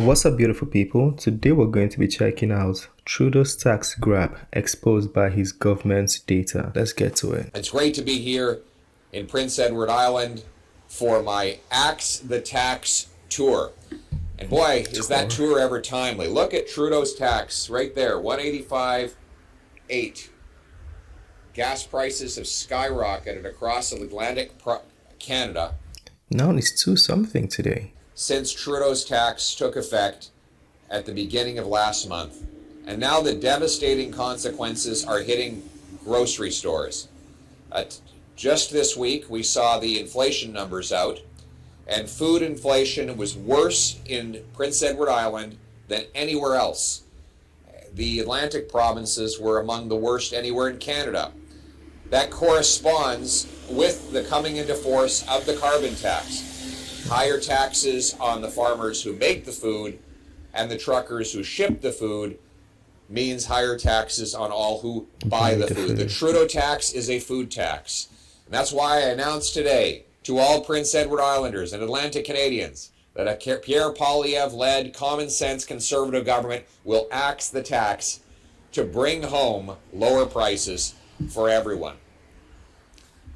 What's up, beautiful people? Today we're going to be checking out Trudeau's tax grab exposed by his government's data. Let's get to it. It's great to be here in Prince Edward Island for my Axe the Tax tour. And boy, is that tour ever timely. Look at Trudeau's tax right there, 185.8. Gas prices have skyrocketed across Atlantic Canada. Now it's 2 something today. Since Trudeau's tax took effect at the beginning of last month. And now the devastating consequences are hitting grocery stores. Just this week, we saw the inflation numbers out, and food inflation was worse in Prince Edward Island than anywhere else. The Atlantic provinces were among the worst anywhere in Canada. That corresponds with the coming into force of the carbon tax. Higher taxes on the farmers who make the food and the truckers who ship the food means higher taxes on all who buy the food. The Trudeau tax is a food tax. And that's why I announced today to all Prince Edward Islanders and Atlantic Canadians that a Pierre Poilievre-led common sense conservative government will axe the tax to bring home lower prices for everyone.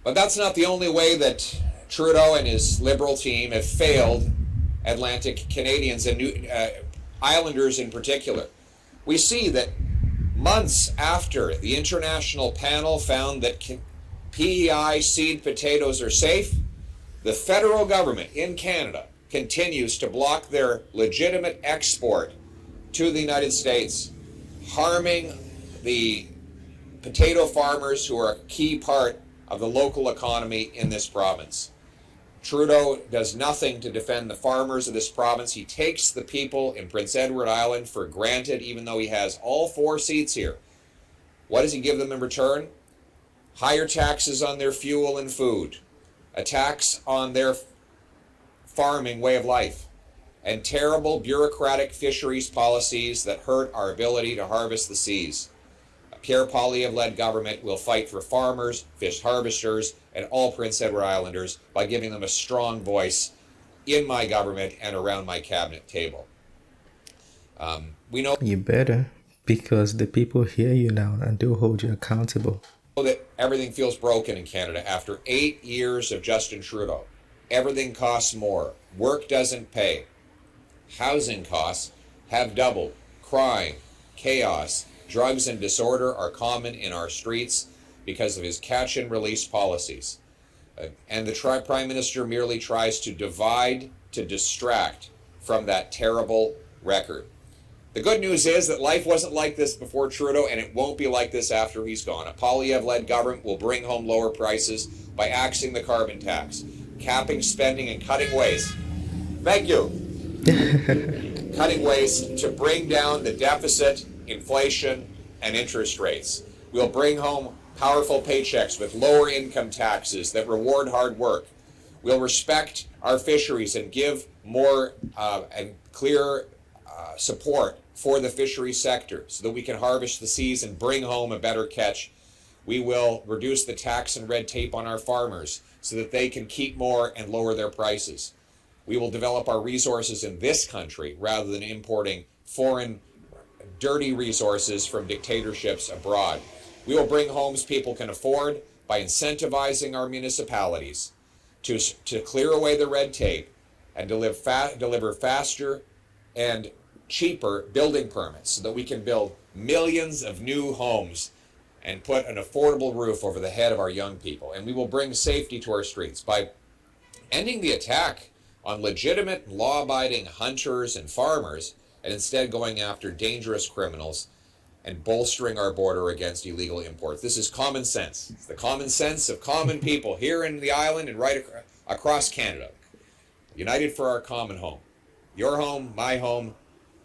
But that's not the only way that Trudeau and his Liberal team have failed Atlantic Canadians and Islanders in particular. We see that months after the international panel found that PEI seed potatoes are safe, the federal government in Canada continues to block their legitimate export to the United States, harming the potato farmers who are a key part of the local economy in this province. Trudeau does nothing to defend the farmers of this province. He takes the people in Prince Edward Island for granted, even though he has all 4 seats here. What does he give them in return? Higher taxes on their fuel and food, a tax on their farming way of life, and terrible bureaucratic fisheries policies that hurt our ability to harvest the seas. A Pierre Poilievre-led government will fight for farmers, fish harvesters, and all Prince Edward Islanders by giving them a strong voice in my government and around my cabinet table. We know you better, because the people hear you now and they'll hold you accountable. That everything feels broken in Canada after 8 years of Justin Trudeau. Everything costs more. Work doesn't pay. Housing costs have doubled. Crime, chaos, drugs and disorder are common in our streets because of his catch and release policies. And the Prime Minister merely tries to divide, to distract from that terrible record. The good news is that life wasn't like this before Trudeau, and it won't be like this after he's gone. A Poilievre-led government will bring home lower prices by axing the carbon tax, capping spending and cutting waste. Thank you. Cutting waste to bring down the deficit, inflation, and interest rates. We'll bring home powerful paychecks with lower income taxes that reward hard work. We'll respect our fisheries and give more and clear support for the fishery sector so that we can harvest the seas and bring home a better catch. We will reduce the tax and red tape on our farmers so that they can keep more and lower their prices. We will develop our resources in this country rather than importing foreign dirty resources from dictatorships abroad. We will bring homes people can afford by incentivizing our municipalities to clear away the red tape and deliver faster and cheaper building permits so that we can build millions of new homes and put an affordable roof over the head of our young people. And we will bring safety to our streets by ending the attack on legitimate law-abiding hunters and farmers and instead going after dangerous criminals and bolstering our border against illegal imports. This is common sense. It's the common sense of common people here in the island and right across Canada. United for our common home. Your home, my home,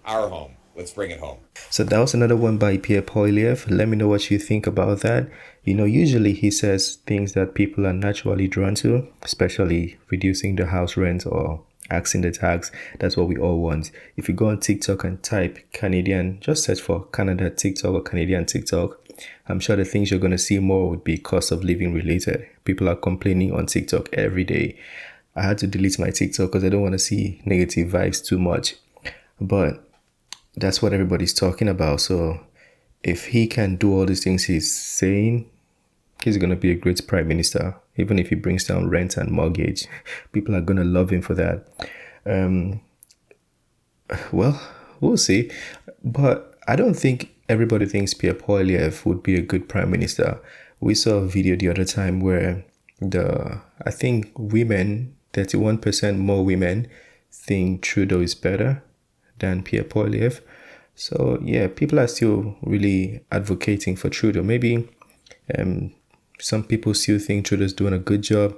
our home. Let's bring it home. So that was another one by Pierre Poilievre. Let me know what you think about that. Usually he says things that people are naturally drawn to, especially reducing the house rent or axing the tax. That's what we all want. If you go on TikTok and type Canadian, just search for Canada TikTok or Canadian TikTok, I'm sure the things you're going to see more would be cost of living related. People are complaining on TikTok every day. I had to delete my TikTok because I don't want to see negative vibes too much. but that's what everybody's talking about. So if he can do all these things he's saying, he's going to be a great prime minister. Even if he brings down rent and mortgage, people are going to love him for that. Well, we'll see. But I don't think everybody thinks Pierre Poilievre would be a good prime minister. We saw a video the other time where I think women, 31% more women think Trudeau is better than Pierre Poilievre. So yeah, people are still really advocating for Trudeau. Maybe some people still think Trudeau's doing a good job.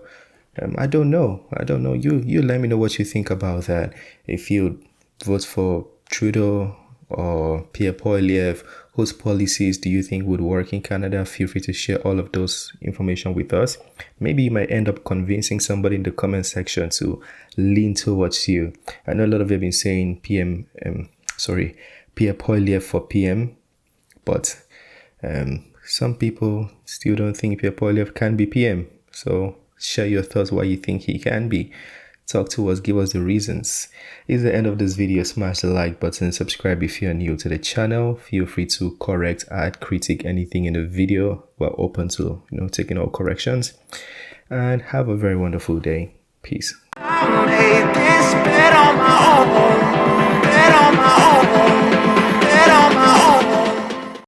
I don't know. You let me know what you think about that. If you vote for Trudeau or Pierre Poilievre, whose policies do you think would work in Canada? Feel free to share all of those information with us. Maybe you might end up convincing somebody in the comment section to lean towards you. I know a lot of you have been saying Pierre Poilievre for PM, but some people still don't think Pierre Poilievre can be PM. So share your thoughts why you think he can be. Talk to us, give us the reasons. It's the end of this video. Smash the like button, subscribe if you're new to the channel. Feel free to correct, add, critique anything in the video. We're open to taking all corrections. And have a very wonderful day. Peace. I made this bed on my own, bed on my own.